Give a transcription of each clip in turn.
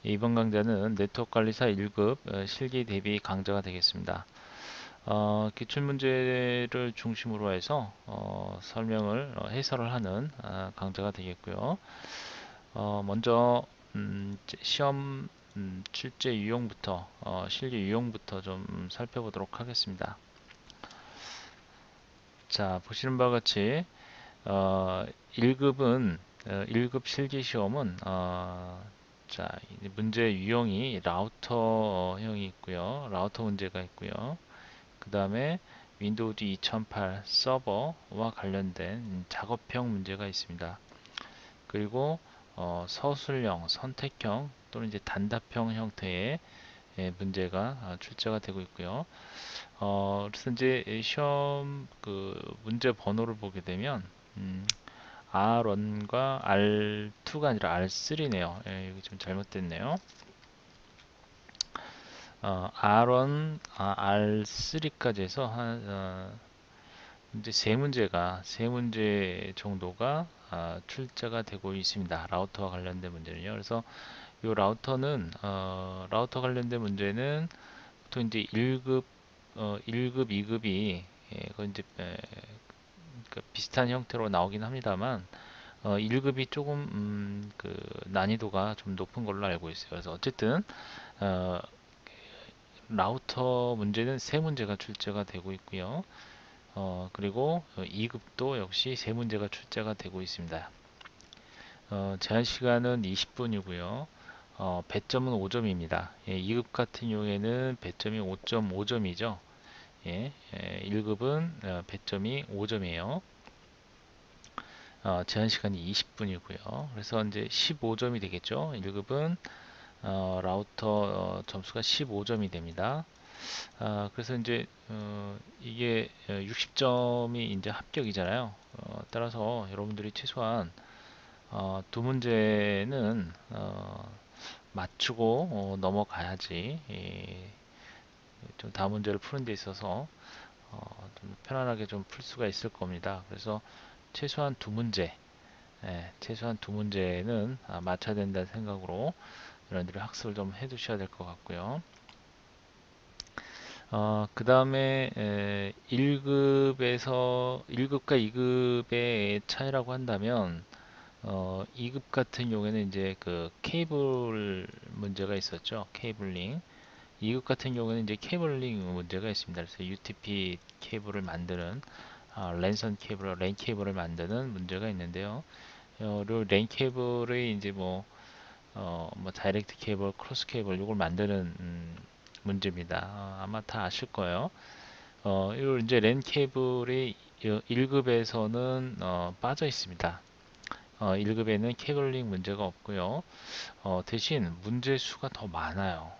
이번 강좌는 네트워크 관리사 1급 실기 대비 강좌가 되겠습니다. 기출문제를 중심으로 해서 설명을 해설을 하는 강좌가 되겠고요. 먼저 시험 출제 유형부터 실기 유형부터 좀 살펴보도록 하겠습니다. 자, 보시는 바와 같이 1급은 1급 실기 시험은 자, 문제 유형이 라우터형이 있고요. 라우터 문제가 있고요. 그 다음에 윈도우즈 2008 서버와 관련된 작업형 문제가 있습니다. 그리고 서술형, 선택형 또는 이제 단답형 형태의 문제가 출제가 되고 있고요. 그래서 이제 시험 그 문제 번호를 보게 되면 R1과 R2가 아니라 R3네요. 여기 좀 잘못됐네요. R1, R3까지 해서 이제 세 문제 정도가 출제가 되고 있습니다. 라우터와 관련된 문제는요. 그래서 이 라우터는 라우터 관련된 문제는 보통 이제 1급 1급, 2급이 그건 이제 그러니까 비슷한 형태로 나오긴 합니다만 1급이 조금 그 난이도가 좀 높은 걸로 알고 있어요. 그래서 어쨌든 어, 라우터 문제는 세 문제가 출제가 되고 있고요. 그리고 2급도 역시 세 문제가 출제가 되고 있습니다. 제한 시간은 20분이고요. 배점은 5점입니다. 예, 2급 같은 경우에는 배점이 5.5점이죠. 예, 1급은 배점이 5점이에요. 제한 시간이 20분이고요. 그래서 이제 15점이 되겠죠. 1급은 라우터 점수가 15점이 됩니다. 그래서 이제 이게 60점이 이제 합격이잖아요. 따라서 여러분들이 최소한 두 문제는 맞추고 넘어가야지 좀 다음 문제를 푸는 데 있어서 좀 편안하게 좀 풀 수가 있을 겁니다. 그래서 최소한 두 문제, 최소한 두 문제는 맞춰야 된다는 생각으로 여러분들이 학습을 좀 해두셔야 될 것 같고요. 그 다음에 1급에서 1급과 2급의 차이라고 한다면 2급 같은 경우에는 이제 그 케이블 문제가 있었죠. 케이블링. 2급 같은 경우에는 이제 케이블링 문제가 있습니다. 그래서 UTP 케이블을 만드는 랜선 케이블, 랜 케이블을 만드는 문제가 있는데요. 그리고 랜 케이블의 이제 뭐 다이렉트 케이블, 크로스 케이블 이걸 만드는 문제입니다. 아마 다 아실 거예요. 이 이제 랜 케이블이 1급에서는 빠져 있습니다. 1급에는 케이블링 문제가 없고요. 대신 문제 수가 더 많아요.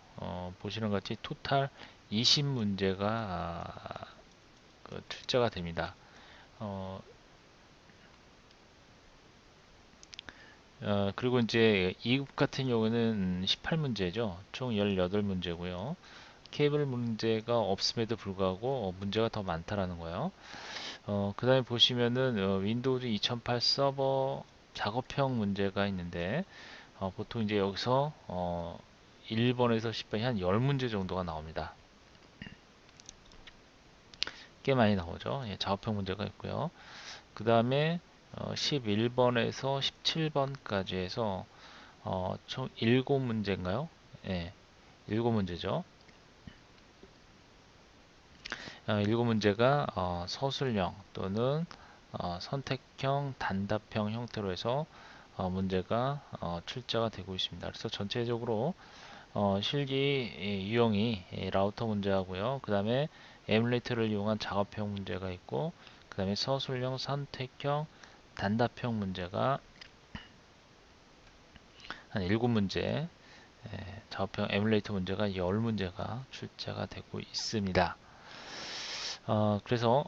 보시는 것 같이 토탈 20문제가 출제가 됩니다. 그리고 이제 2급 같은 경우는 18문제죠. 총 18문제고요. 케이블 문제가 없음에도 불구하고 문제가 더 많다라는 거예요. 그 다음에 보시면은 윈도우즈 2008 서버 작업형 문제가 있는데 보통 이제 여기서 1번에서 10번이 한 10문제 정도가 나옵니다. 꽤 많이 나오죠. 예, 작업형 문제가 있고요. 그 다음에 11번에서 17번까지 해서 총 7문제인가요? 예, 7문제죠. 7문제가 서술형 또는 선택형, 단답형 형태로 해서 문제가 출제가 되고 있습니다. 그래서 전체적으로 실기 유형이 라우터 문제하고요. 그 다음에 에뮬레이터를 이용한 작업형 문제가 있고, 그 다음에 서술형, 선택형, 단답형 문제가 한 7문제, 작업형 에뮬레이터 문제가 10문제가 출제가 되고 있습니다. 그래서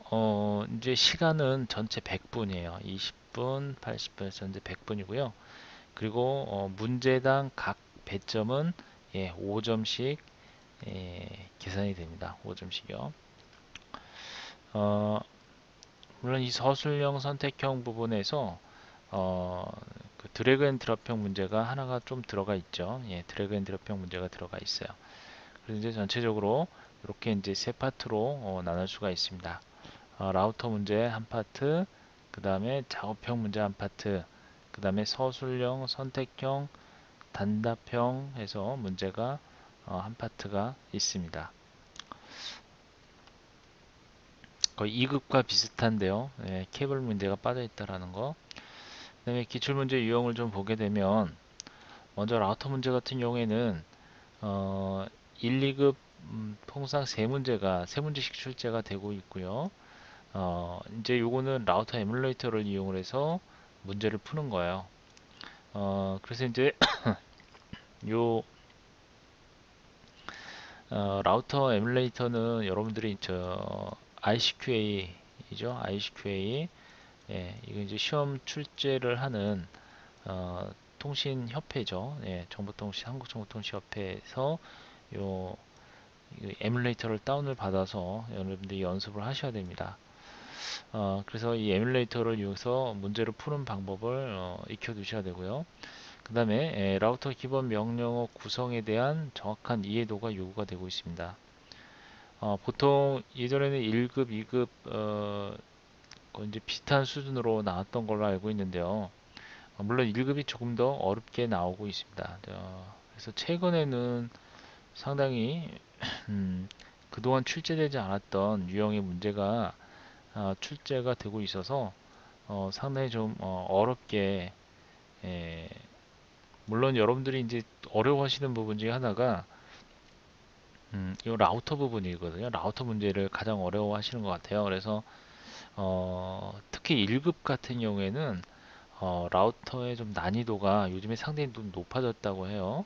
이제 시간은 전체 100분이에요. 20분, 80분, 전체 100분이고요. 그리고 문제당 각 배점은 5점씩 계산이 됩니다. 5점씩이요. 물론 이 서술형 선택형 부분에서 그 드래그 앤 드롭형 문제가 하나가 좀 들어가 있죠. 예, 드래그 앤 드롭형 문제가 들어가 있어요. 그래서 이제 전체적으로 이렇게 이제 세 파트로 나눌 수가 있습니다. 라우터 문제 한 파트, 그 다음에 작업형 문제 한 파트, 그 다음에 서술형, 선택형, 단답형 해서 문제가 한 파트가 있습니다. 거의 2급과 비슷한데요. 예, 케이블 문제가 빠져 있다라는 거. 그 다음에 기출문제 유형을 좀 보게 되면 먼저 라우터 문제 같은 경우에는 1, 2급 통상 세 문제씩 출제가 되고 있고요. 이제 요거는 라우터 에뮬레이터를 이용을 해서 문제를 푸는 거예요. 그래서 이제 요 라우터 에뮬레이터는 여러분들이 저 ICQA이죠. ICQA. 예, 이거 이제 시험 출제를 하는 통신협회죠. 예, 정보통신 한국정보통신협회에서 요 에뮬레이터를 다운을 받아서 여러분들이 연습을 하셔야 됩니다. 그래서 이 에뮬레이터를 이용해서 문제를 푸는 방법을 익혀 두셔야 되고요. 그 다음에 라우터 기본 명령어 구성에 대한 정확한 이해도가 요구가 되고 있습니다. 보통 예전에는 1급, 2급 이제 비슷한 수준으로 나왔던 걸로 알고 있는데요. 물론 1급이 조금 더 어렵게 나오고 있습니다. 그래서 최근에는 상당히 그동안 출제되지 않았던 유형의 문제가 출제가 되고 있어서 상당히 좀 어렵게 예, 물론 여러분들이 이제 어려워하시는 부분 중에 하나가 이 라우터 부분이거든요. 라우터 문제를 가장 어려워하시는 것 같아요. 그래서 특히 1급 같은 경우에는 라우터의 좀 난이도가 요즘에 상당히 좀 높아졌다고 해요.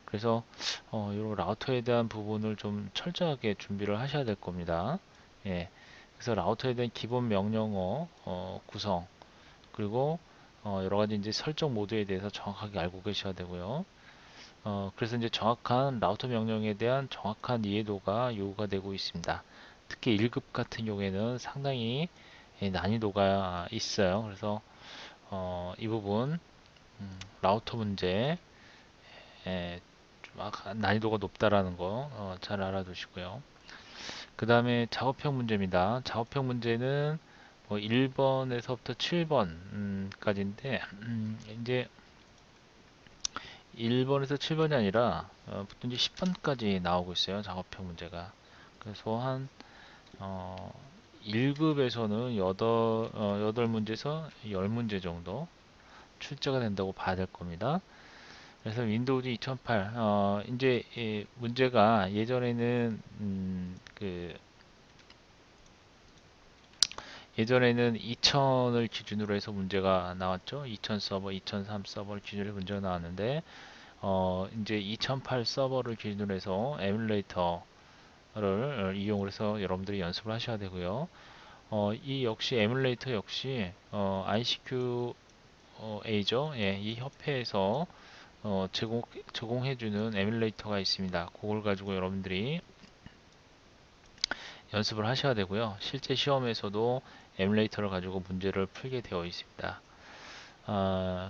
그래서 이 라우터에 대한 부분을 좀 철저하게 준비를 하셔야 될 겁니다. 예. 그래서 라우터에 대한 기본 명령어 구성 그리고 여러 가지 이제 설정 모드에 대해서 정확하게 알고 계셔야 되고요. 그래서 이제 정확한 라우터 명령에 대한 정확한 이해도가 요구가 되고 있습니다. 특히 1급 같은 경우에는 상당히 난이도가 있어요. 그래서 이 부분 라우터 문제 난이도가 높다라는 거 잘 알아두시고요. 그 다음에 작업형 문제입니다. 작업형 문제는 뭐 1번에서부터 7번까지인데 이제 1번에서 7번이 아니라 보통 이제 10번까지 나오고 있어요. 작업형 문제가. 그래서 한 1급에서는 8문제에서 10문제 정도 출제가 된다고 봐야 될 겁니다. 그래서 윈도우즈 2008 이제 이 문제가 예전에는 예전에는 2000을 기준으로 해서 문제가 나왔죠. 2000 서버, 2003 서버를 기준으로 문제가 나왔는데 이제 2008 서버를 기준으로 해서 에뮬레이터를 이용을 해서 여러분들이 연습을 하셔야 되고요. 이 역시 에뮬레이터 역시 ICQA죠. 예, 이 협회에서 제공해주는 에뮬레이터가 있습니다. 그걸 가지고 여러분들이 연습을 하셔야 되고요. 실제 시험에서도 에뮬레이터를 가지고 문제를 풀게 되어 있습니다.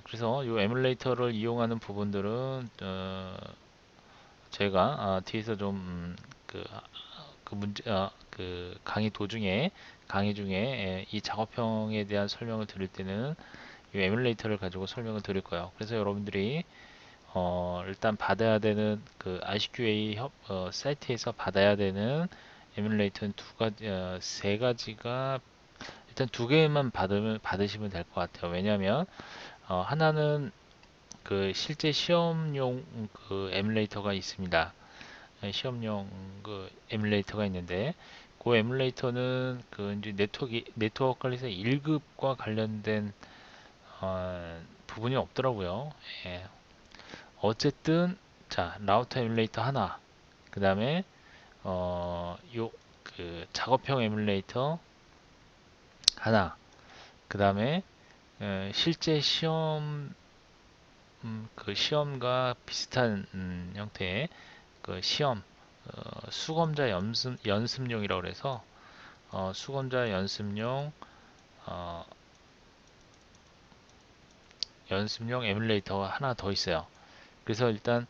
그래서 이 에뮬레이터를 이용하는 부분들은 제가 뒤에서 좀 그 강의 도중에 강의 중에 이 작업형에 대한 설명을 드릴 때는 이 에뮬레이터를 가지고 설명을 드릴 거예요. 그래서 여러분들이 일단 받아야 되는 그 ICQA 사이트에서 받아야 되는 에뮬레이터는 세 가지가 일단 두 개만 받으시면 될 것 같아요. 왜냐하면 하나는 그 실제 시험용 그 에뮬레이터가 있습니다. 시험용 그 에뮬레이터가 있는데 그 에뮬레이터는 그 이제 네트워크 관련해서 1급과 관련된 부분이 없더라고요. 예. 어쨌든 자 라우터 에뮬레이터 하나 그 다음에 요 그 작업형 에뮬레이터 하나 그 다음에 실제 시험 그 시험과 비슷한 형태의 그 시험 수검자 연습용이라고 그래서 수검자 연습용 연습용 에뮬레이터가 하나 더 있어요. 그래서 일단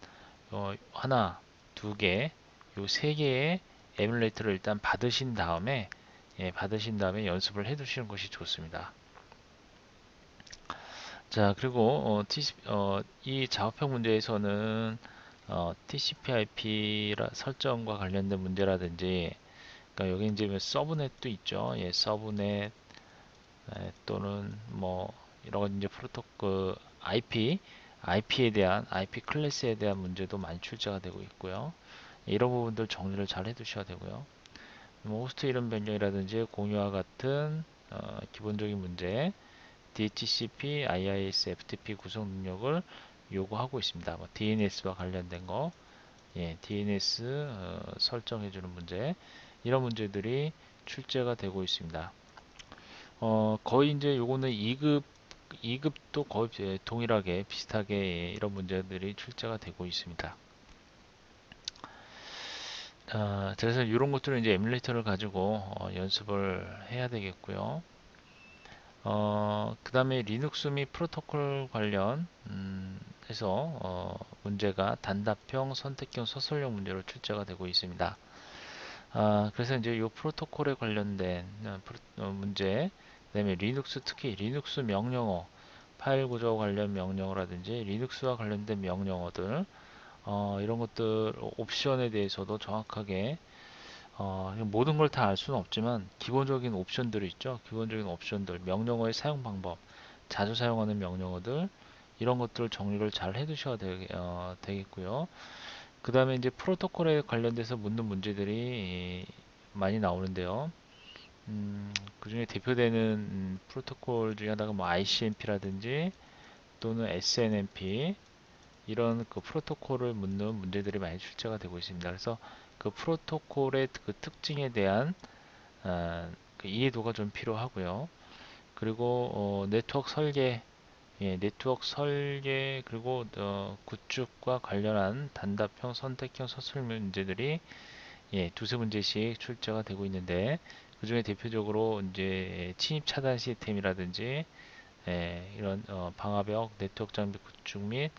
하나, 두 개, 요 세 개의 에뮬레이터를 일단 받으신 다음에 받으신 다음에 연습을 해 두시는 것이 좋습니다. 자, 그리고 이 작업형 문제에서는 TCP/IP 설정과 관련된 문제라든지, 그러니까 여기 이제 뭐 서브넷도 있죠. 예, 서브넷 또는 뭐 이런 이제 프로토콜 IP에 대한 IP 클래스에 대한 문제도 많이 출제가 되고 있고요. 이런 부분들 정리를 잘 해두셔야 되고요. 뭐 호스트 이름 변경이라든지 공유와 같은 기본적인 문제, DHCP, IIS, FTP 구성 능력을 요구하고 있습니다. 뭐 DNS와 관련된 거, DNS 설정해주는 문제, 이런 문제들이 출제가 되고 있습니다. 거의 이제 요거는 2급도 거의 동일하게 비슷하게 이런 문제들이 출제가 되고 있습니다. 그래서 이런 것들은 이제 에뮬레이터를 가지고 연습을 해야 되겠고요. 그 다음에 리눅스 및 프로토콜 관련 해서 문제가 단답형, 선택형, 서술형 문제로 출제가 되고 있습니다. 그래서 이제 이 프로토콜에 관련된 문제, 그 다음에 리눅스, 특히 리눅스 명령어, 파일 구조 관련 명령어라든지 리눅스와 관련된 명령어들, 이런 것들 옵션에 대해서도 정확하게 모든 걸 다 알 수는 없지만 기본적인 옵션들이 있죠. 기본적인 옵션들, 명령어의 사용 방법, 자주 사용하는 명령어들, 이런 것들 정리를 잘 해두셔야 되겠고요. 그 다음에 이제 프로토콜에 관련돼서 묻는 문제들이 많이 나오는데요. 그 중에 대표되는 프로토콜 중에 하나가 뭐 ICMP라든지 또는 SNMP, 이런 그 프로토콜을 묻는 문제들이 많이 출제가 되고 있습니다. 그래서 그 프로토콜의 그 특징에 대한 그 이해도가 좀 필요하고요. 그리고 네트워크 설계, 네트워크 설계, 그리고 구축과 관련한 단답형, 선택형, 서술 문제들이 두세 문제씩 출제가 되고 있는데, 그 중에 대표적으로 이제 침입 차단 시스템이라든지 이런 방화벽, 네트워크 장비 구축 및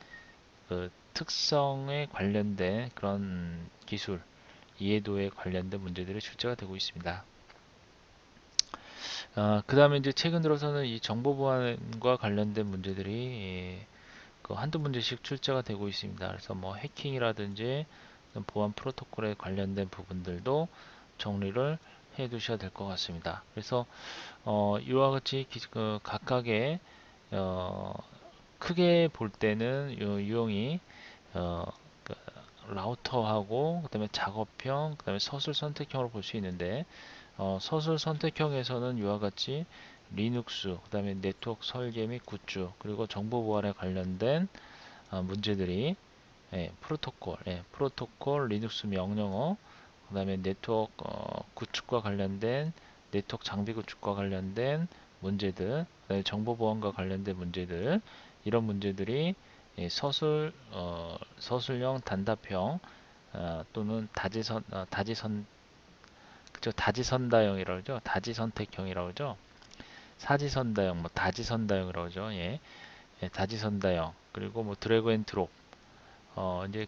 그 특성에 관련된 그런 기술 이해도에 관련된 문제들이 출제가 되고 있습니다. 그 다음에 이제 최근 들어서는 이 정보 보안과 관련된 문제들이 그 한두 문제씩 출제가 되고 있습니다. 그래서 뭐 해킹이라든지 보안 프로토콜에 관련된 부분들도 정리를 해 두셔야 될 것 같습니다. 그래서 이와 같이 그 각각의 어, 크게 볼 때는 유형이 어, 그 라우터하고 그다음에 작업형, 그다음에 서술 선택형으로 볼 수 있는데, 서술 선택형에서는 이와 같이 리눅스, 그다음에 네트워크 설계 및 구축, 그리고 정보 보안에 관련된 문제들이 프로토콜, 리눅스 명령어, 그다음에 네트워크 구축과 관련된 네트워크 장비 구축과 관련된 문제들, 그다음에 정보 보안과 관련된 문제들, 이런 문제들이 서술형, 단답형 또는 그죠? 다지선다형이라고 그러죠. 다지선택형이라고 그러죠. 사지선다형, 뭐 다지선다형이라고 그러죠. 다지선다형. 그리고 뭐 드래그 앤 드롭. 이제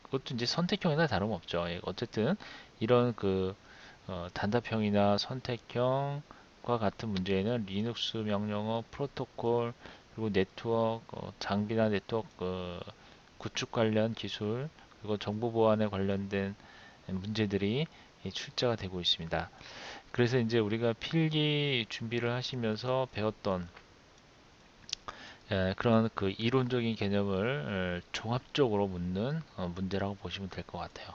그것도 이제 선택형이나 다름없죠. 어쨌든 이런 단답형이나 선택형과 같은 문제에는 리눅스 명령어, 프로토콜, 그리고 네트워크 장비나 네트워크 구축 관련 기술, 그리고 정보 보안에 관련된 문제들이 출제가 되고 있습니다. 그래서 이제 우리가 필기 준비를 하시면서 배웠던 그런 그 이론적인 개념을 종합적으로 묻는 문제라고 보시면 될 것 같아요.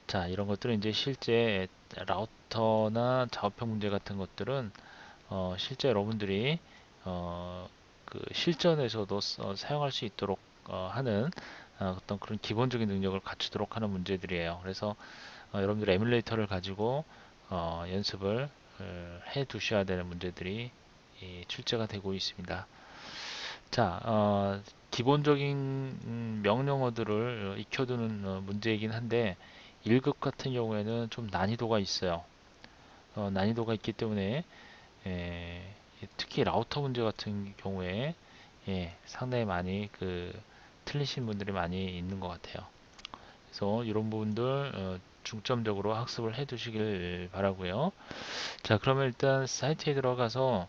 자, 이런 것들은 이제 실제 라우터나 작업형 문제 같은 것들은 실제 여러분들이 그 실전에서도 사용할 수 있도록 하는 어떤 그런 기본적인 능력을 갖추도록 하는 문제들이에요. 그래서 여러분들 에뮬레이터를 가지고 연습을 해 두셔야 되는 문제들이 출제가 되고 있습니다. 자, 기본적인 명령어들을 익혀두는 문제이긴 한데 1급 같은 경우에는 좀 난이도가 있어요. 난이도가 있기 때문에 특히 라우터 문제 같은 경우에 상당히 많이 틀리신 분들이 많이 있는 것 같아요. 그래서 이런 부분들 중점적으로 학습을 해 두시길 바라고요. 자, 그러면 일단 사이트에 들어가서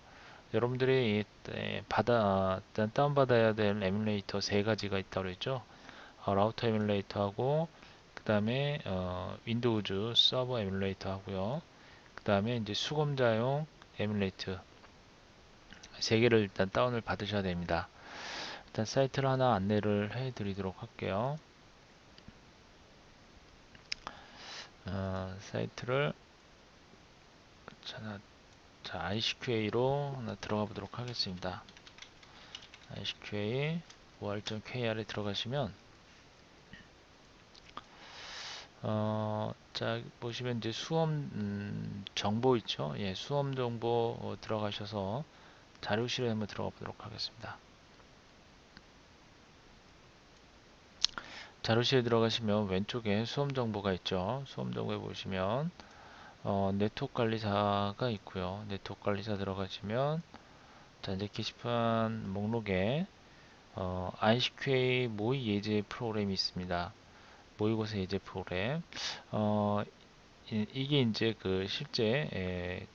여러분들이 일단 다운받아야 될 에뮬레이터 세 가지가 있다고 그랬죠. 라우터 에뮬레이터하고 그 다음에 윈도우즈 서버 에뮬레이터 하고요. 그 다음에 이제 수검자용 에뮬레이터 세 개를 일단 다운을 받으셔야 됩니다. 일단 사이트를 하나 안내를 해 드리도록 할게요. 사이트를 자, ICQA로 하나 들어가 보도록 하겠습니다. ICQA or.kr에 들어가시면 자, 보시면 이제 수험 정보 있죠. 수험 정보 들어가셔서 자료실에 한번 들어가 보도록 하겠습니다. 자료실에 들어가시면 왼쪽에 수험 정보가 있죠. 수험 정보에 보시면 네트워크 관리사가 있고요. 네트워크 관리사 들어가시면 자, 이제 게시판 목록에 ICQA 모의 예제 프로그램이 있습니다. 모의고사 예제 프로그램. 이게 이제 실제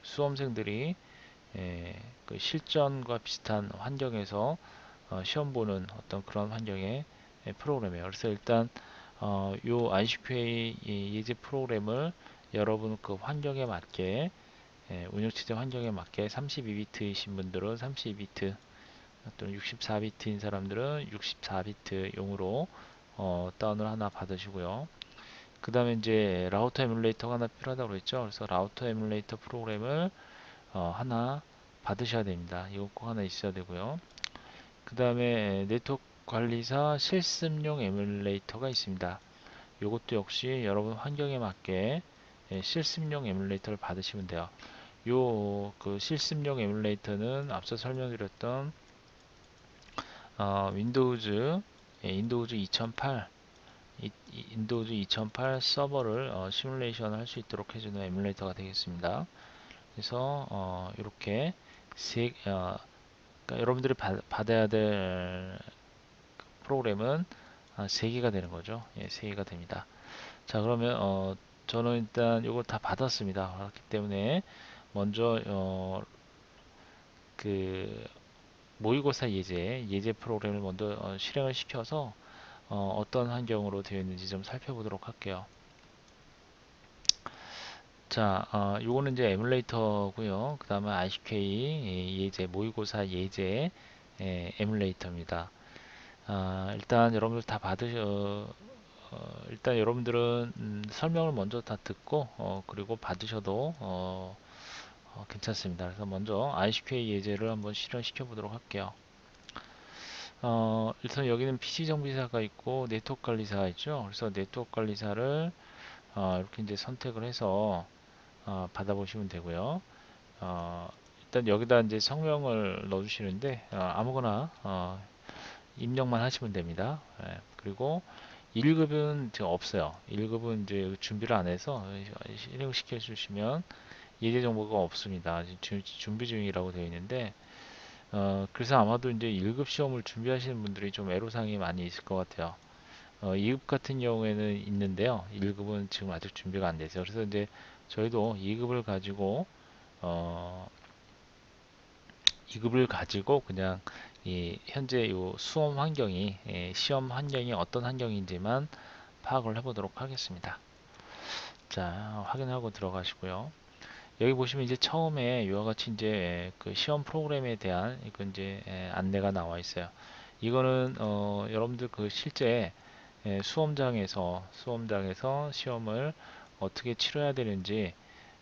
수험생들이 실전과 비슷한 환경에서 시험 보는 어떤 그런 환경의 프로그램이에요. 그래서 일단 요 ICQA 예제 프로그램을 여러분 환경에 맞게 운영체제 환경에 맞게 32비트이신 분들은 32비트 또는 64비트인 사람들은 64비트 용으로 다운을 하나 받으시고요. 그 다음에 이제 라우터 에뮬레이터가 하나 필요하다고 그랬죠. 그래서 라우터 에뮬레이터 프로그램을 하나 받으셔야 됩니다. 이거 꼭 하나 있어야 되고요. 그 다음에 네트워크 관리사 실습용 에뮬레이터가 있습니다. 이것도 역시 여러분 환경에 맞게 실습용 에뮬레이터를 받으시면 돼요. 요 실습용 에뮬레이터는 앞서 설명드렸던 윈도우즈 윈도우즈 2008 윈도우즈 2008 서버를 시뮬레이션 할 수 있도록 해주는 에뮬레이터가 되겠습니다. 그래서 이렇게 그러니까 여러분들이 받아야 될 프로그램은 3개가 되는 거죠. 3개가 됩니다. 자, 그러면 저는 일단 이걸 다 받았습니다. 그렇기 때문에 먼저 그 모의고사 예제 프로그램을 먼저 실행을 시켜서 어떤 환경으로 되어 있는지 좀 살펴보도록 할게요. 자, 요거는 이제 에뮬레이터고요. 그 다음에 ICQA 예제 모의고사 예제 에뮬레이터입니다. 일단 여러분들 다 일단 여러분들은 설명을 먼저 다 듣고 그리고 받으셔도 괜찮습니다. 그래서 먼저 ICQA 예제를 한번 실행시켜 보도록 할게요. 일단 여기는 PC 정비사가 있고 네트워크 관리사가 있죠. 그래서 네트워크 관리사를 이렇게 이제 선택을 해서 받아보시면 되고요. 일단 여기다 이제 성명을 넣어주시는데 아무거나 입력만 하시면 됩니다. 그리고 1급은 지금 없어요. 1급은 이제 준비를 안 해서 실행시켜 주시면 예제 정보가 없습니다. 지금 준비 중이라고 되어 있는데 그래서 아마도 이제 1급 시험을 준비하시는 분들이 좀 애로사항이 많이 있을 것 같아요. 2급 같은 경우에는 있는데요. 1급은 지금 아직 준비가 안 돼서 그래서 이제 저희도 2급을 가지고 어, 2급을 가지고 그냥 이 현재 요 수험 환경이 시험 환경이 어떤 환경인지만 파악을 해보도록 하겠습니다. 자, 확인하고 들어가시고요. 여기 보시면 이제 처음에 이와 같이 이제 시험 프로그램에 대한 이거 이제 안내가 나와 있어요. 이거는 여러분들 실제 수험장에서 시험을 어떻게 치러야 되는지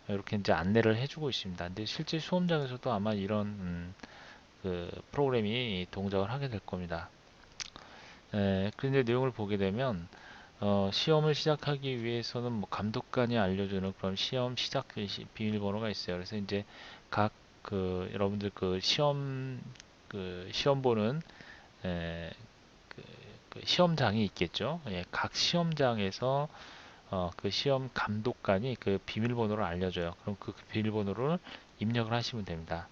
이렇게 이제 안내를 해주고 있습니다. 근데 실제 수험장에서도 아마 이런 프로그램이 동작을 하게 될 겁니다. 그런데 내용을 보게 되면 시험을 시작하기 위해서는 뭐 감독관이 알려주는 그런 시험 시작 비밀번호가 있어요. 그래서 이제 각 여러분들 시험 보는 에, 시험장이 있겠죠. 각 시험장에서 시험 감독관이 비밀번호를 알려줘요. 그럼 그 비밀번호를 입력을 하시면 됩니다.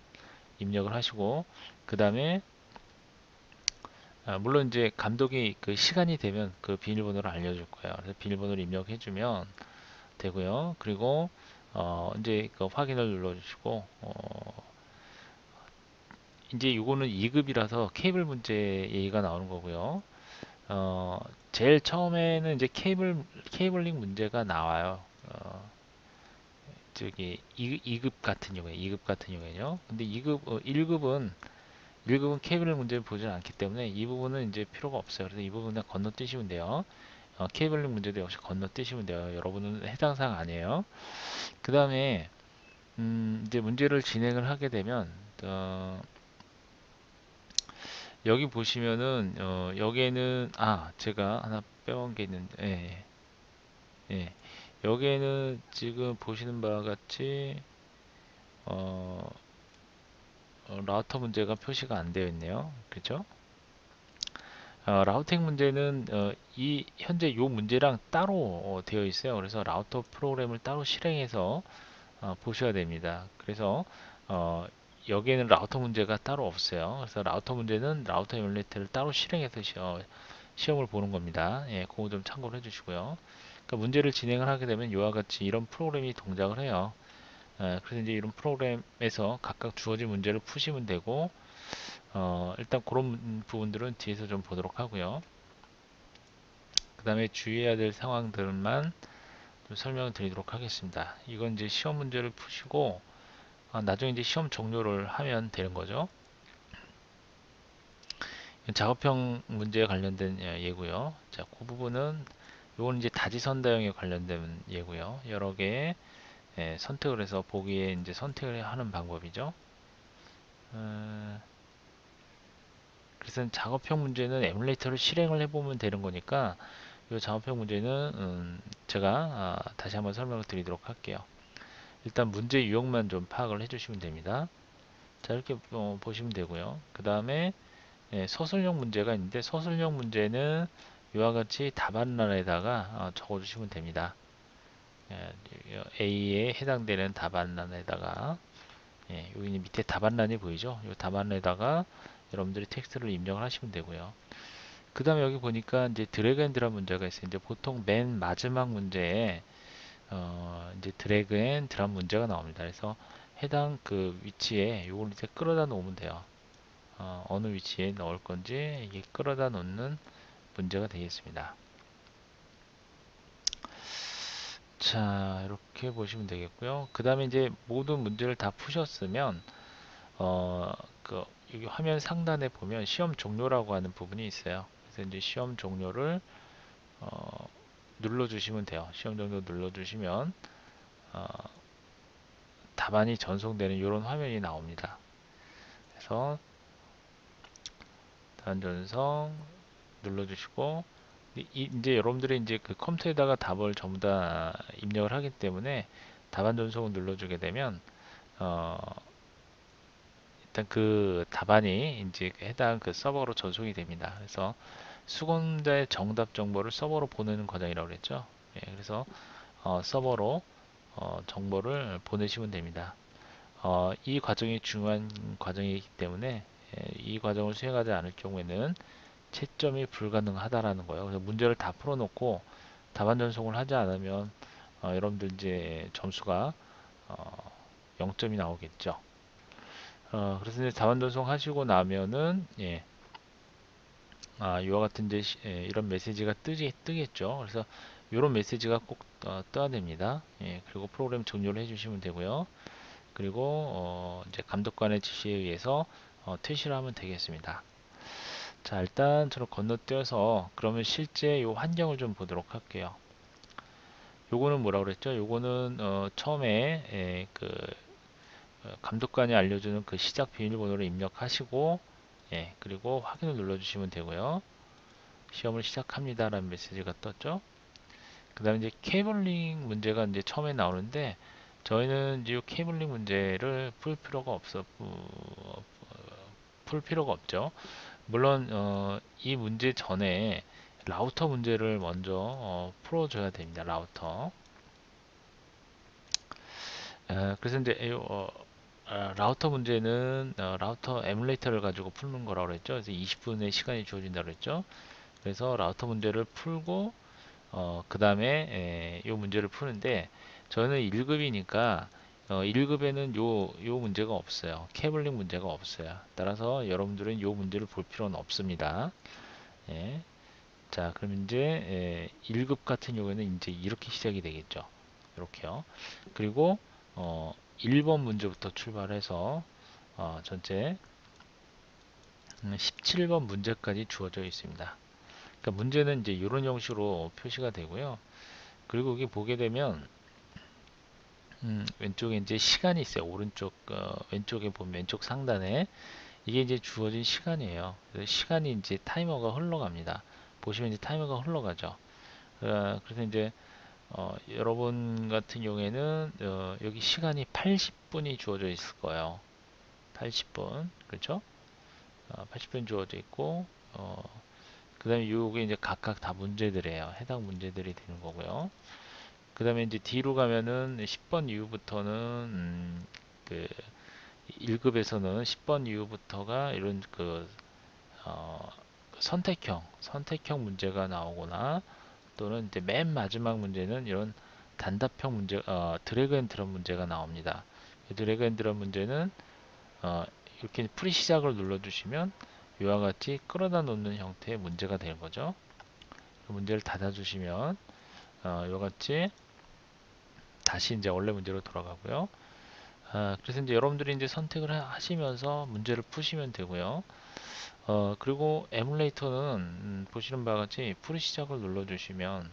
입력을 하시고 그 다음에 물론 이제 감독이 그 시간이 되면 그 비밀번호를 알려줄 거예요. 그래서 비밀번호를 입력해 주면 되고요. 그리고 이제 그 확인을 눌러주시고 이제 이거는 2급이라서 케이블 문제 얘기가 나오는 거고요. 어, 제일 처음에는 이제 케이블링 문제가 나와요. 저기 2급 같은 경우에 2급 같은 경우에요. 근데 1급은 케이블 문제를 보지 않기 때문에 이 부분은 이제 필요가 없어요. 그래서 이 부분은 건너뛰시면 돼요. 케이블링 문제도 역시 건너뛰시면 돼요. 여러분은 해당 사항 아니에요. 그 다음에 이제 문제를 진행을 하게 되면 여기 보시면은 여기에는 제가 하나 빼온 게 있는데 예. 여기에는 지금 보시는 바와 같이 어, 라우터 문제가 표시가 안 되어 있네요. 그죠? 라우팅 문제는 이 현재 요 문제랑 따로 되어 있어요. 그래서 라우터 프로그램을 따로 실행해서 보셔야 됩니다. 그래서 어, 여기에는 라우터 문제가 따로 없어요. 그래서 라우터 문제는 라우터 에뮬레이터를 따로 실행해서 시험을 보는 겁니다. 예, 그거 좀 참고를 해주시고요. 그러니까 문제를 진행을 하게 되면 이와 같이 이런 프로그램이 동작을 해요. 그래서 이제 이런 프로그램에서 각각 주어진 문제를 푸시면 되고 일단 그런 부분들은 뒤에서 좀 보도록 하고요. 그 다음에 주의해야 될 상황들만 좀 설명을 드리도록 하겠습니다. 이건 이제 시험 문제를 푸시고 나중에 이제 시험 종료를 하면 되는 거죠. 작업형 문제에 관련된 예고요. 자, 그 부분은 이건 이제 다지선다형에 관련된 예고요. 여러 개의 선택을 해서 보기에 이제 선택을 하는 방법이죠. 그래서 작업형 문제는 에뮬레이터를 실행을 해보면 되는 거니까 이 작업형 문제는 제가 다시 한번 설명을 드리도록 할게요. 일단 문제 유형만 좀 파악을 해주시면 됩니다. 자, 이렇게 보시면 되고요. 그 다음에 서술형 문제가 있는데 서술형 문제는 이와 같이 답안란에다가 적어주시면 됩니다. A에 해당되는 답안란에다가 여기 밑에 답안란이 보이죠? 이 답안에다가 여러분들이 텍스트를 입력을 하시면 되고요. 그 다음에 여기 보니까 이제 드래그 앤 드랍 문제가 있어요. 이제 보통 맨 마지막 문제에 이제 드래그 앤 드랍 문제가 나옵니다. 그래서 해당 그 위치에 이걸 이제 끌어다 놓으면 돼요. 어느 위치에 넣을 건지 이게 끌어다 놓는 문제가 되겠습니다. 자, 이렇게 보시면 되겠고요. 그 다음에 이제 모든 문제를 다 푸셨으면 어, 그 여기 화면 상단에 보면 시험 종료라고 하는 부분이 있어요. 그래서 이제 시험 종료를 눌러주시면 돼요. 시험 종료 눌러주시면 어, 답안이 전송되는 이런 화면이 나옵니다. 그래서 답안 전송 눌러주시고 이제 여러분들이 이제 그 컴퓨터에다가 답을 전부 다 입력을 하기 때문에 답안 전송을 눌러주게 되면 어, 일단 그 답안이 이제 해당 그 서버로 전송이 됩니다. 그래서 수검자의 정답 정보를 서버로 보내는 과정이라고 그랬죠. 그래서 서버로 정보를 보내시면 됩니다. 이 과정이 중요한 과정이기 때문에 이 과정을 수행하지 않을 경우에는 채점이 불가능하다라는 거예요. 그래서 문제를 다 풀어놓고 답안 전송을 하지 않으면 여러분들 이제 점수가 0점이 나오겠죠. 그래서 이제 답안 전송하시고 나면은 이와 같은 이제 이런 메시지가 뜨겠죠. 그래서 이런 메시지가 꼭 떠야 됩니다. 그리고 프로그램 종료를 해주시면 되고요. 그리고 이제 감독관의 지시에 의해서 퇴실을 하면 되겠습니다. 자, 일단 저를 건너뛰어서 그러면 실제 이 환경을 좀 보도록 할게요. 요거는 뭐라고 그랬죠? 요거는 처음에 감독관이 알려주는 그 시작 비밀번호를 입력하시고 그리고 확인을 눌러주시면 되고요. 시험을 시작합니다 라는 메시지가 떴죠. 그 다음에 이제 케이블링 문제가 이제 처음에 나오는데 저희는 이 케이블링 문제를 풀 필요가 없죠. 물론 이 문제 전에 라우터 문제를 먼저 풀어줘야 됩니다. 라우터. 그래서 이제 라우터 문제는 라우터 에뮬레이터를 가지고 푸는 거라고 그랬죠. 그래서 20분의 시간이 주어진다고 그랬죠. 그래서 라우터 문제를 풀고 그 다음에 이 문제를 푸는데 저는 1급이니까 1급에는 요 문제가 없어요. 케이블링 문제가 없어요. 따라서 여러분들은 요 문제를 볼 필요는 없습니다. 예. 자, 그럼 이제 1급 같은 경우에는 이제 이렇게 시작이 되겠죠. 이렇게요. 그리고 1번 문제부터 출발해서 전체 17번 문제까지 주어져 있습니다. 그러니까 문제는 이제 이런 형식으로 표시가 되고요. 그리고 여기 보게 되면 왼쪽에 이제 시간이 있어요. 오른쪽 왼쪽에 보면 왼쪽 상단에 이게 이제 주어진 시간이에요. 그래서 시간이 이제 타이머가 흘러갑니다. 보시면 이제 타이머가 흘러가죠. 그래서 이제 여러분 같은 경우에는 여기 시간이 80분이 주어져 있을 거예요. 80분 그렇죠? 80분 주어져 있고 그 다음에 요게 이제 각각 다 문제들이에요. 해당 문제들이 되는 거고요. 그 다음에 이제 뒤로 가면은 10번 이후부터는 그 1급에서는 10번 이후부터가 이런 어, 선택형 문제가 나오거나 또는 이제 맨 마지막 문제는 이런 단답형 문제, 드래그 앤 드롭 문제가 나옵니다. 드래그 앤 드롭 문제는 이렇게 프리 시작을 눌러주시면 이와 같이 끌어다 놓는 형태의 문제가 되는 거죠. 그 문제를 닫아주시면 이와 같이 다시 이제 원래 문제로 돌아가고요. 그래서 이제 여러분들이 이제 선택을 하시면서 문제를 푸시면 되고요. 그리고 에뮬레이터는 보시는 바와 같이 프리 시작을 눌러주시면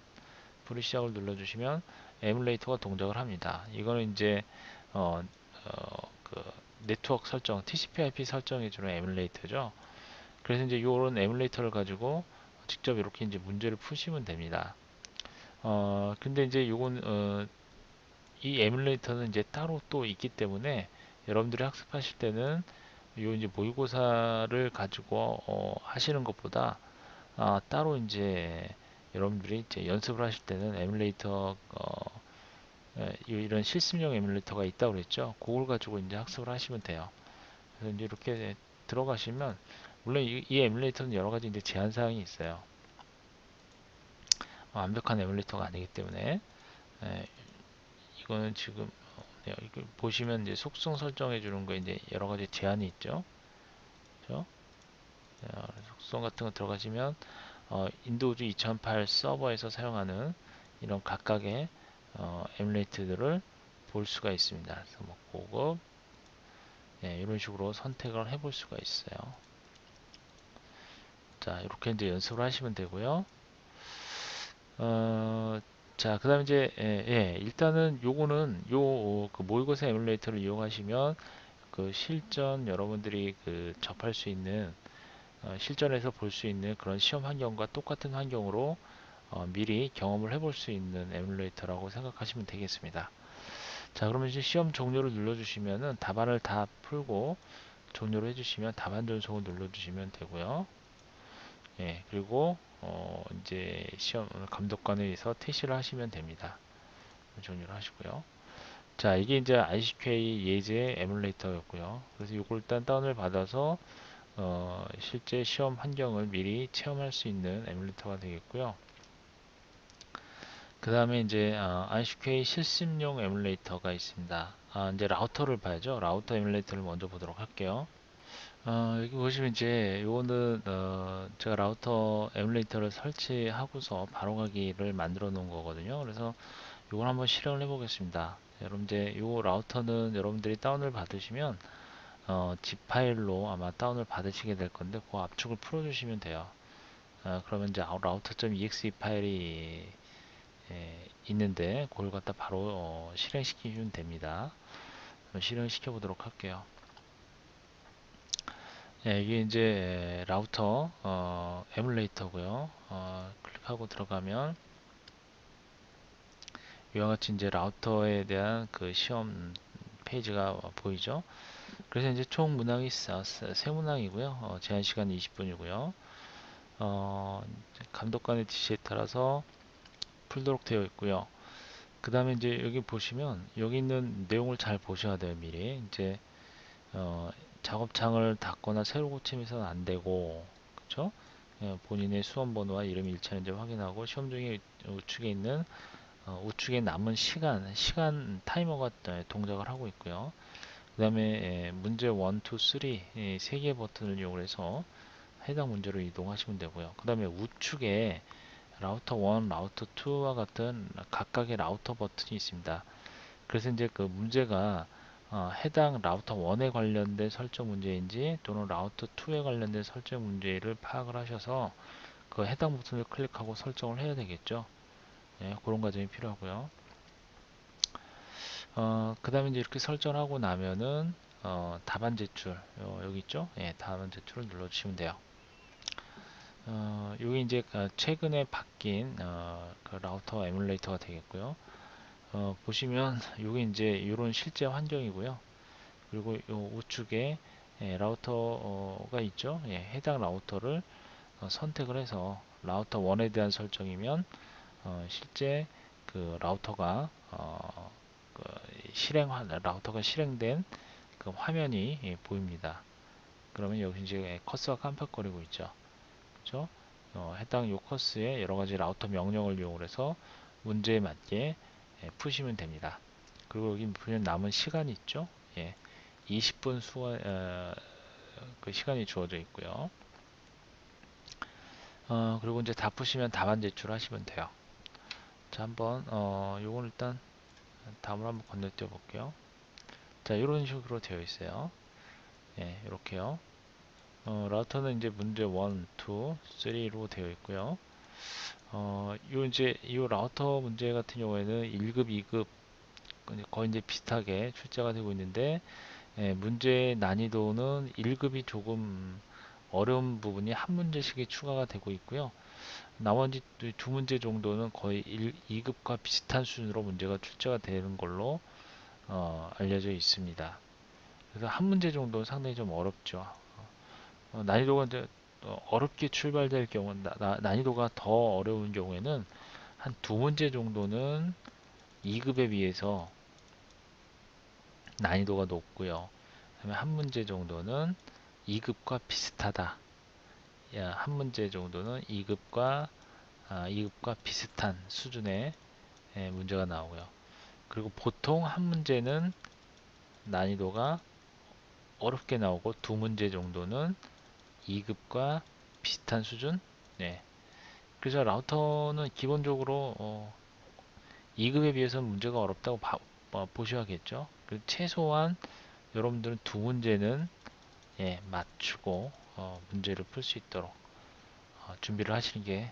에뮬레이터가 동작을 합니다. 이거는 이제 어, 그 네트워크 설정, TCP/IP 설정해주는 에뮬레이터죠. 그래서 이제 이런 에뮬레이터를 가지고 직접 이렇게 이제 문제를 푸시면 됩니다. 근데 이제 요건 이 에뮬레이터는 이제 따로 또 있기 때문에 여러분들이 학습하실 때는 요 이제 모의고사를 가지고 하시는 것보다 따로 이제 여러분들이 이제 연습을 하실 때는 에뮬레이터 이런 실습용 에뮬레이터가 있다고 그랬죠. 그걸 가지고 이제 학습을 하시면 돼요. 그래서 이제 이렇게 들어가시면 물론 이 에뮬레이터는 여러 가지 이제 제한 사항이 있어요. 완벽한 에뮬레이터가 아니기 때문에 이거는 지금 이거 보시면 이제 속성 설정해 주는 거 이제 여러 가지 제한이 있죠. 그렇죠? 속성 같은 거 들어가시면 인도우즈 2008 서버에서 사용하는 이런 각각의 에뮬레이트들을 볼 수가 있습니다. 그래서 뭐 고급 이런 식으로 선택을 해볼 수가 있어요. 자, 이렇게 이제 연습을 하시면 되고요. 자, 그 다음에 이제 일단은 요거는 그 모의고사 에뮬레이터를 이용하시면 그 실전 여러분들이 그 접할 수 있는 실전에서 볼 수 있는 그런 시험 환경과 똑같은 환경으로 미리 경험을 해볼 수 있는 에뮬레이터라고 생각하시면 되겠습니다. 자, 그러면 이제 시험 종료를 눌러주시면은 답안을 다 풀고 종료를 해주시면 답안 전송을 눌러주시면 되고요. 그리고 이제 시험 감독관에 의해서 퇴실을 하시면 됩니다. 종료를 하시고요. 자, 이게 이제 ICQA 예제 에뮬레이터였고요. 그래서 이걸 일단 다운을 받아서 실제 시험 환경을 미리 체험할 수 있는 에뮬레이터가 되겠고요. 그 다음에 이제 ICQA 실습용 에뮬레이터가 있습니다. 이제 라우터를 봐야죠. 라우터 에뮬레이터를 먼저 보도록 할게요. 여기 보시면 이제 요거는 제가 라우터 에뮬레이터를 설치하고서 바로 가기를 만들어 놓은 거거든요. 그래서 요걸 한번 실행을 해 보겠습니다. 여러분 이제 요 라우터는 여러분들이 다운을 받으시면 zip 파일로 아마 다운을 받으시게 될 건데 그 압축을 풀어 주시면 돼요. 그러면 이제 router.exe 파일이 있는데 그걸 갖다 바로 실행시키면 됩니다. 실행시켜 보도록 할게요. 이게 이제 라우터 에뮬레이터고요. 클릭하고 들어가면 이와 같이 이제 라우터에 대한 그 시험 페이지가 보이죠. 그래서 이제 총 문항이 세 문항이고요. 제한 시간 20분이고요. 감독관의 지시에 따라서 풀도록 되어 있고요. 그 다음에 이제 여기 보시면 여기 있는 내용을 잘 보셔야 돼요. 미리 이제 어, 작업창을 닫거나 새로 고침해서는 안 되고, 그쵸? 본인의 수험번호와 이름이 일치하는지 확인하고 시험 중에 우측에 있는 우측에 남은 시간 타이머가 동작을 하고 있고요. 그 다음에 문제 1, 2, 3 세 개의 버튼을 이용해서 해당 문제로 이동하시면 되고요. 그 다음에 우측에 라우터 1, 라우터 2와 같은 각각의 라우터 버튼이 있습니다. 그래서 이제 그 문제가 해당 라우터 1에 관련된 설정 문제인지 또는 라우터 2에 관련된 설정 문제를 파악을 하셔서 그 해당 버튼을 클릭하고 설정을 해야 되겠죠. 예, 그런 과정이 필요하고요. 그 다음에 이제 이렇게 설정하고 나면은 답안 제출 여기 있죠. 예, 답안 제출을 눌러주시면 돼요. 여기 이제 최근에 바뀐 그 라우터 에뮬레이터가 되겠고요. 보시면 여기 이제 이런 실제 환경이고요. 그리고 요 우측에 라우터가 있죠. 예, 해당 라우터를 선택을 해서 라우터 1에 대한 설정이면 실제 그 라우터가 그 라우터가 실행된 그 화면이 보입니다. 그러면 여기 이제 커서가 깜빡거리고 있죠. 그렇죠? 해당 요 커스에 여러 가지 라우터 명령을 이용해서 문제에 맞게 푸시면 됩니다. 그리고 여기 보면 남은 시간이 있죠. 예, 20분 그 시간이 주어져 있고요. 그리고 이제 다 푸시면 답안 제출하시면 돼요. 자, 한번 요건 일단 다음으로 한번 건너뛰어 볼게요. 자, 이런 식으로 되어 있어요. 예, 이렇게요. 라우터는 이제 문제 1, 2, 3로 되어 있고요. 요 이제 이 라우터 문제 같은 경우에는 1급, 2급 거의 이제 비슷하게 출제가 되고 있는데 예, 문제의 난이도는 1급이 조금 어려운 부분이 한 문제씩이 추가가 되고 있고요. 나머지 두 문제 정도는 거의 2급과 비슷한 수준으로 문제가 출제가 되는 걸로 알려져 있습니다. 그래서 한 문제 정도는 상당히 좀 어렵죠. 난이도가 이제 어렵게 출발될 경우, 난이도가 더 어려운 경우에는 한 두 문제 정도는 2급에 비해서 난이도가 높고요. 그다음에 한 문제 정도는 2급과 비슷하다. 한 문제 정도는 2급과 비슷한 수준의 문제가 나오고요. 그리고 보통 한 문제는 난이도가 어렵게 나오고 두 문제 정도는 2급과 비슷한 수준? 네. 그래서 라우터는 기본적으로 2급에 비해서는 문제가 어렵다고 보셔야겠죠. 최소한 여러분들은 두 문제는 맞추고 문제를 풀 수 있도록 준비를 하시는 게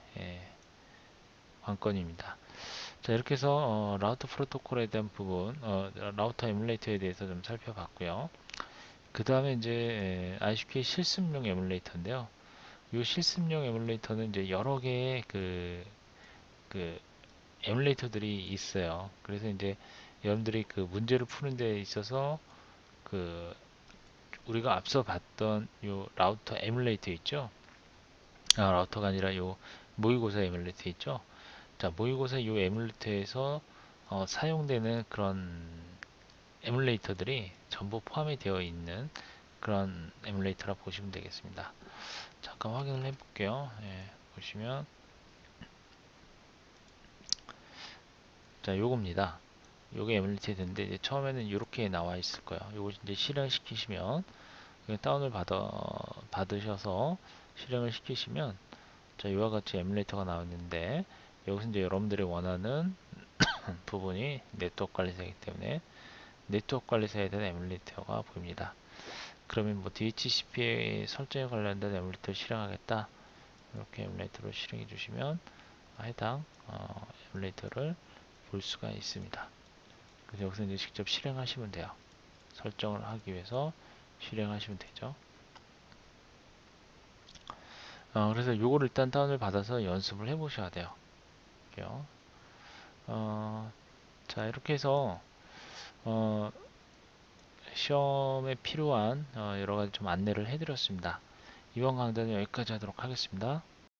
관건입니다. 자, 이렇게 해서 라우터 프로토콜에 대한 부분, 라우터 에뮬레이터에 대해서 좀 살펴봤고요. 그 다음에 이제 ICQ 실습용 에뮬레이터인데요. 이 실습용 에뮬레이터는 이제 여러 개의 그 에뮬레이터들이 있어요. 그래서 이제 여러분들이 그 문제를 푸는 데 있어서 그 우리가 앞서 봤던 요 라우터 에뮬레이터 있죠? 라우터가 아니라 요 모의고사 에뮬레이터 있죠? 자, 모의고사 요 에뮬레이터에서 사용되는 그런 에뮬레이터들이 전부 포함이 되어 있는 그런 에뮬레이터라 보시면 되겠습니다. 잠깐 확인을 해볼게요. 예, 보시면 자, 요겁니다. 요게 에뮬레이터 되는데 이제 처음에는 이렇게 나와 있을 거예요. 요거 이제 실행시키시면 다운을 받으셔서 실행을 시키시면 자, 이와 같이 에뮬레이터가 나왔는데 여기서 이제 여러분들이 원하는 부분이 네트워크 관리사이기 때문에 네트워크 관리사에 대한 에뮬레이터가 보입니다. 그러면 뭐 DHCP 설정에 관련된 에뮬레이터를 실행하겠다. 이렇게 에뮬레이터를 실행해 주시면 해당 에뮬레이터를 볼 수가 있습니다. 그래서 여기서 이제 직접 실행하시면 돼요. 설정을 하기 위해서 실행하시면 되죠. 그래서 요거를 일단 다운을 받아서 연습을 해 보셔야 돼요. 자, 이렇게 해서 어, 시험에 필요한 여러 가지 좀 안내를 해 드렸습니다. 이번 강좌는 여기까지 하도록 하겠습니다.